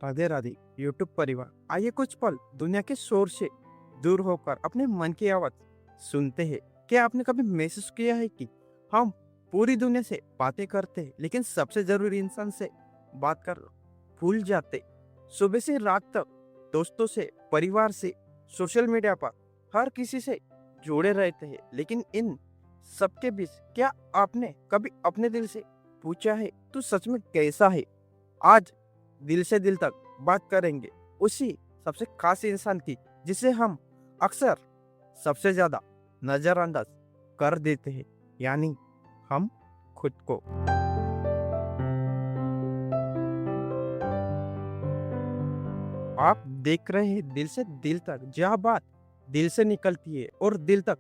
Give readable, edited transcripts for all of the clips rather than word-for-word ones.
Radhe Radhe YouTube परिवार। आइए कुछ पल दुनिया के शोर से दूर होकर अपने मन की आवाज सुनते हैं। क्या आपने कभी महसूस किया है कि हम पूरी दुनिया से बातें करते हैं लेकिन सबसे जरूरी इंसान से बात कर भूल जाते। सुबह से रात तक दोस्तों से, परिवार से, सोशल मीडिया पर हर किसी से जुड़े रहते हैं, लेकिन इन सबके बीच क्या आपने कभी अपने दिल से पूछा है तू सच में कैसा है? आज दिल से दिल तक बात करेंगे उसी सबसे खास इंसान की जिसे हम अक्सर सबसे ज्यादा नजरअंदाज कर देते हैं, यानी हम खुद को। आप देख रहे हैं दिल से दिल तक, जहाँ बात दिल से निकलती है और दिल तक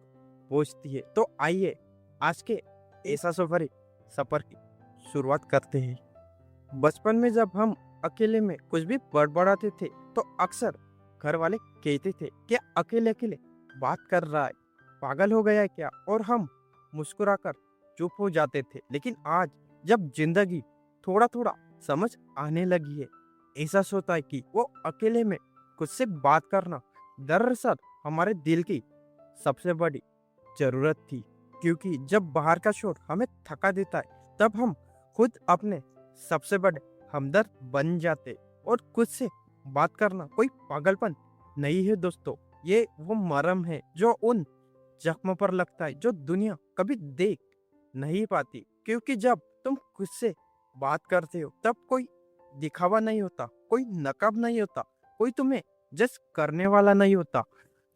पहुंचती है। तो आइए आज के ऐसा सफर की शुरुआत करते हैं। बचपन में जब हम अकेले में कुछ भी बड़बड़ाते थे तो अक्सर घर वाले कहते थे क्या अकेले अकेले बात कर रहा है, पागल हो गया है क्या? और हम मुस्कुराकर चुप हो जाते थे। लेकिन आज जब जिंदगी थोड़ा थोड़ा समझ आने लगी है, एहसास होता है कि वो अकेले में खुद से बात करना दरअसल हमारे दिल की सबसे बड़ी जरूरत थी। क्योंकि जब बाहर का शोर हमें थका देता है तब हम खुद अपने सबसे बड़े हमदर्द बन जाते। और खुद से बात करना कोई पागलपन नहीं है दोस्तों, ये वो मरहम है जो उन जख्मों पर लगता है जो दुनिया कभी देख नहीं पाती। क्योंकि जब तुम खुद से बात करते हो तब कोई दिखावा नहीं होता, कोई नकाब नहीं होता, कोई तुम्हें जज करने वाला नहीं होता।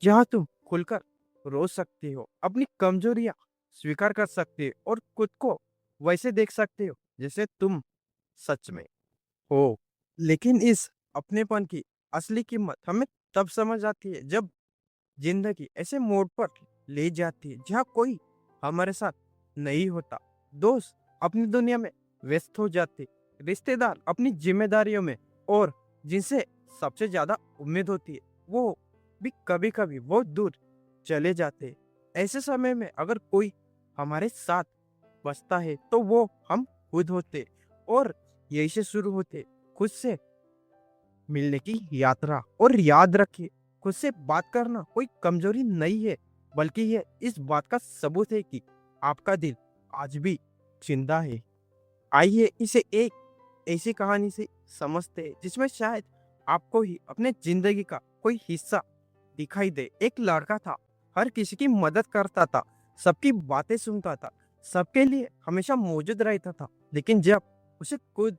जहाँ तुम खुलकर रो सकते हो, अपनी कमजोरियां स्वीकार कर सकते हो और खुद को वैसे देख सकते हो जैसे तुम सच में हो। लेकिन इस अपनेपन की असली कीमत हमें तब समझ आती है जब जिंदगी ऐसे मोड़ पर ले जाती है जहाँ कोई हमारे साथ नहीं होता। दोस्त अपनी दुनिया में व्यस्त हो जाते, रिश्तेदार अपनी जिम्मेदारियों में, और जिनसे सबसे ज्यादा उम्मीद होती है वो भी कभी कभी वो दूर चले जाते हैं। ऐसे समय में अगर कोई हमारे साथ बचता है तो वो हम खुद होते, और यही से शुरू होते खुद से मिलने की यात्रा। और याद रखिए, खुद से बात करना कोई कमजोरी नहीं है, बल्कि ये इस बात का सबूत है कि आपका दिल आज भी जिंदा है। आइए इसे एक ऐसी कहानी से समझते हैं जिसमें शायद आपको ही अपने जिंदगी का कोई हिस्सा दिखाई दे। एक लड़का था, हर किसी की मदद करता था, सबकी बातें सुनता था, सबके लिए हमेशा मौजूद रहता था। लेकिन जब उसे खुद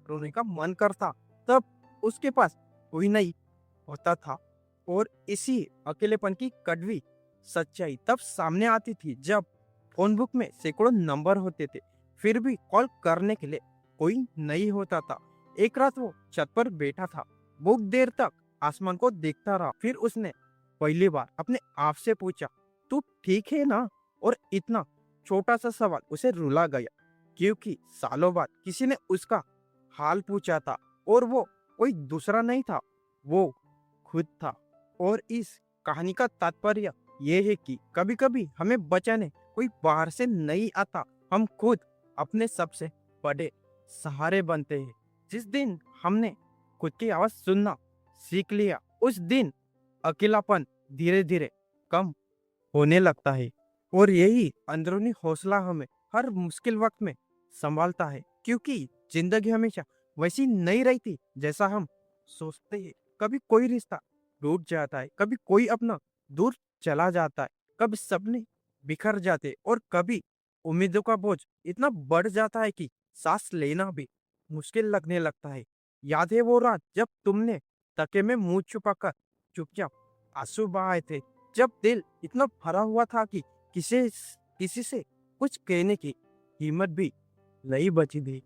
रोने का मन करता तब उसके पास कोई नहीं होता था। और इसी अकेलेपन की कड़वी सच्चाई तब सामने आती थी जब फोन बुक में सैकड़ों नंबर होते थे, फिर भी कॉल करने के लिए कोई नहीं होता था। एक रात वो छत पर बैठा था, बहुत देर तक आसमान को देखता रहा। फिर उसने पहली बार अपने आप से पूछा, तू ठीक है ना? और इतना छोटा सा सवाल उसे रुला गया, क्योंकि सालों बाद किसी ने उसका हाल पूछा था, और वो कोई दूसरा नहीं था, वो खुद था। और इस कहानी का तात्पर्य ये है कि कभी कभी हमें बचाने कोई बाहर से नहीं आता, हम खुद अपने सबसे बड़े सहारे बनते हैं। जिस दिन हमने खुद की आवाज सुनना सीख लिया उस दिन अकेलापन धीरे धीरे कम होने लगता है, और यही अंदरूनी हौसला हमें हर मुश्किल वक्त में संभालता है। क्योंकि जिंदगी हमेशा वैसी नहीं रहती जैसा हम सोचते हैं। कभी कोई रिश्ता टूट जाता है, कभी कोई अपना दूर चला जाता है, कभी सपने बिखर जाते, और कभी उम्मीदों का बोझ इतना बढ़ जाता है कि सांस लेना भी मुश्किल लगने लगता है। याद है वो रात जब तुमने तके में मुंह छुपाकर चुपचाप आंसू बहाए थे, जब दिल इतना भरा हुआ था कि किसी किसी से कुछ कहने की हिम्मत भी नहीं बची थी।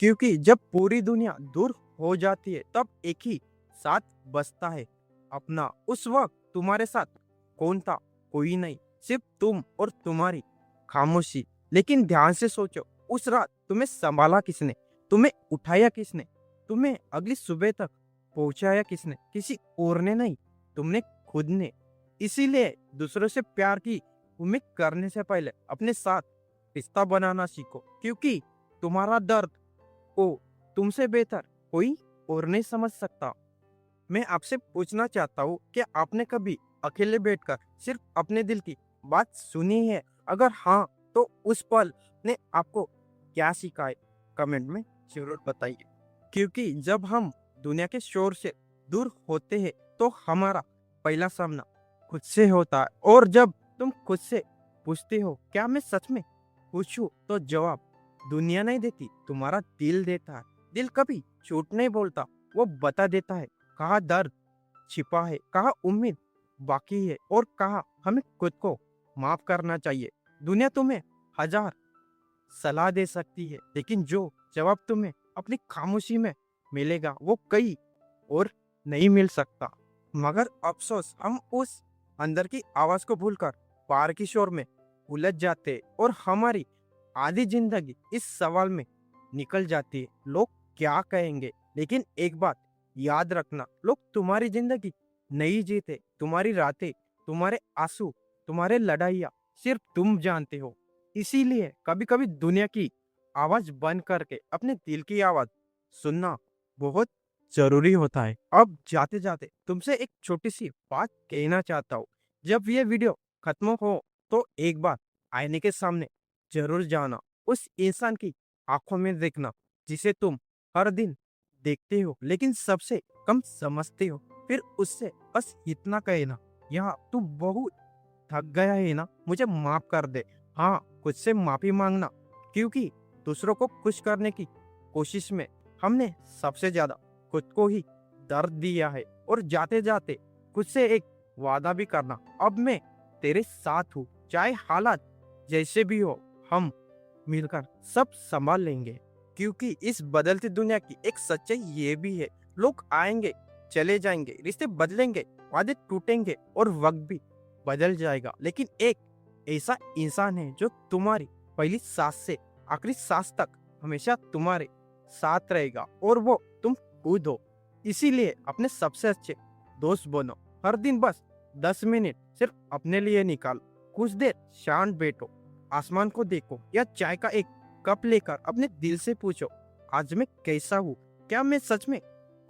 क्योंकि जब पूरी दुनिया दूर हो जाती है तब एक ही साथ बसता है अपना। उस वक्त तुम्हारे साथ कौन था? कोई नहीं, सिर्फ तुम और तुम्हारी खामोशी। लेकिन ध्यान से सोचो, उस रात तुम्हें संभाला किसने? तुम्हें उठाया किसने? तुम्हें अगली सुबह तक पहुंचाया किसने? किसी और ने नहीं, तुमने खुद ने। इसीलिए दूसरों से प्यार की उम्मीद करने से पहले अपने साथ रिश्ता बनाना सीखो, क्योंकि तुम्हारा दर्द को तुमसे बेहतर कोई और नहीं समझ सकता। मैं आपसे पूछना चाहता हूँ कि आपने कभी अकेले बैठकर सिर्फ अपने दिल की बात सुनी है? अगर हाँ, तो उस पल ने आपको क्या सिखाया है? कमेंट में जरूर बताइए। क्योंकि जब हम दुनिया के शोर से दूर होते हैं तो हमारा पहला सामना खुद से होता है। और जब तुम खुद से पूछते हो क्या मैं सच में खुश हूँ, तो जवाब दुनिया नहीं देती, तुम्हारा दिल देता है। दिल कभी झूठ नहीं बोलता, वो बता देता है कहाँ दर्द छिपा है, कहाँ उम्मीद बाकी है और कहाँ हमें खुद को माफ करना चाहिए। दुनिया तुम्हें हजार सलाह दे सकती है, लेकिन जो जवाब तुम्हें अपनी खामोशी में मिलेगा वो कई और नहीं मिल सकता। मगर अफसोस हम उस अंदर की आवाज को भूलकर बाहर की शोर में उलझ जाते और हमारी आधी जिंदगी इस सवाल में निकल जाती है, लोग क्या कहेंगे। लेकिन एक बात याद रखना, लोग तुम्हारी जिंदगी नहीं जीते, तुम्हारी रातें, तुम्हारे आंसू, तुम्हारे लड़ाइयाँ सिर्फ तुम जानते हो। इसीलिए कभी कभी दुनिया की आवाज बंद करके अपने दिल की आवाज सुनना बहुत जरूरी होता है। अब जाते जाते तुमसे एक छोटी सी बात कहना चाहता हूँ। जब ये वीडियो खत्म हो तो एक बार आईने के सामने जरूर जाना, उस इंसान की आंखों में देखना जिसे तुम हर दिन देखते हो लेकिन सबसे कम समझते हो। फिर उससे बस इतना कहना, यहाँ तू बहुत थक गया है ना, मुझे माफ कर दे। हाँ, खुद से माफी मांगना, क्योंकि दूसरों को खुश करने की कोशिश में हमने सबसे ज्यादा खुद को ही दर्द दिया है। और जाते जाते खुद से एक वादा भी करना, अब मैं तेरे साथ हूँ, चाहे हालात जैसे भी हो, हम मिलकर सब संभाल लेंगे। क्योंकि इस बदलती दुनिया की एक सच्चाई ये भी है, लोग आएंगे चले जाएंगे, रिश्ते बदलेंगे, वादे टूटेंगे और वक्त भी बदल जाएगा, लेकिन एक ऐसा इंसान है जो तुम्हारी पहली सांस से आखिरी सांस तक हमेशा तुम्हारे साथ रहेगा और वो तुम खुद हो। इसीलिए अपने सबसे अच्छे दोस्त बनो। हर दिन बस 10 मिनट सिर्फ अपने लिए निकालो, कुछ देर शांत बैठो, आसमान को देखो या चाय का एक कप लेकर अपने दिल से पूछो, आज मैं कैसा हूँ, क्या मैं सच में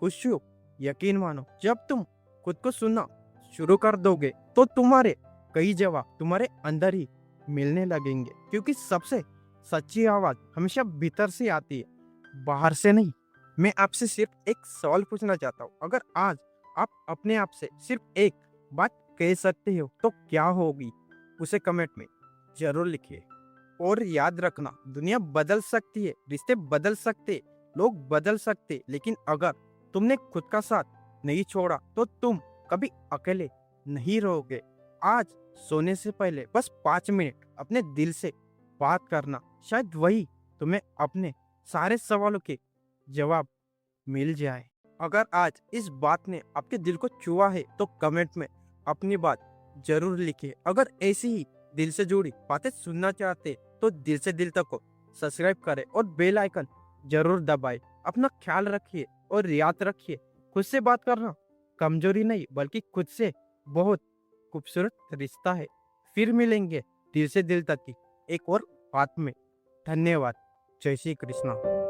खुश हूँ। यकीन मानो, जब तुम खुद को सुनना शुरू कर दोगे तो तुम्हारे कई जवाब तुम्हारे अंदर ही मिलने लगेंगे। क्योंकि सबसे सच्ची आवाज हमेशा भीतर से आती है, बाहर से नहीं। मैं आपसे सिर्फ एक सवाल पूछना चाहता हूँ, अगर आज आप अपने आप से सिर्फ एक बात कह सकते हो तो क्या होगी? उसे कमेंट में जरूर लिखिए। और याद रखना, दुनिया बदल सकती है, रिश्ते बदल सकते, लोग बदल सकते, लेकिन अगर तुमने खुद का साथ नहीं छोड़ा तो तुम कभी अकेले नहीं रहोगे। आज सोने से पहले बस 5 मिनट अपने दिल से बात करना, शायद वही तुम्हें अपने सारे सवालों के जवाब मिल जाए। अगर आज इस बात ने आपके दिल को छुआ है तो कमेंट में अपनी बात जरूर लिखिए। अगर ऐसी ही दिल से जुड़ी बातें सुनना चाहते तो दिल से दिल तक को सब्सक्राइब करें और बेल आइकन जरूर दबाएं। अपना ख्याल रखिए और याद रखिए, खुद से बात करना कमजोरी नहीं बल्कि खुद से बहुत खूबसूरत रिश्ता है। फिर मिलेंगे दिल से दिल तक की एक और बात में। धन्यवाद। जय श्री कृष्णा।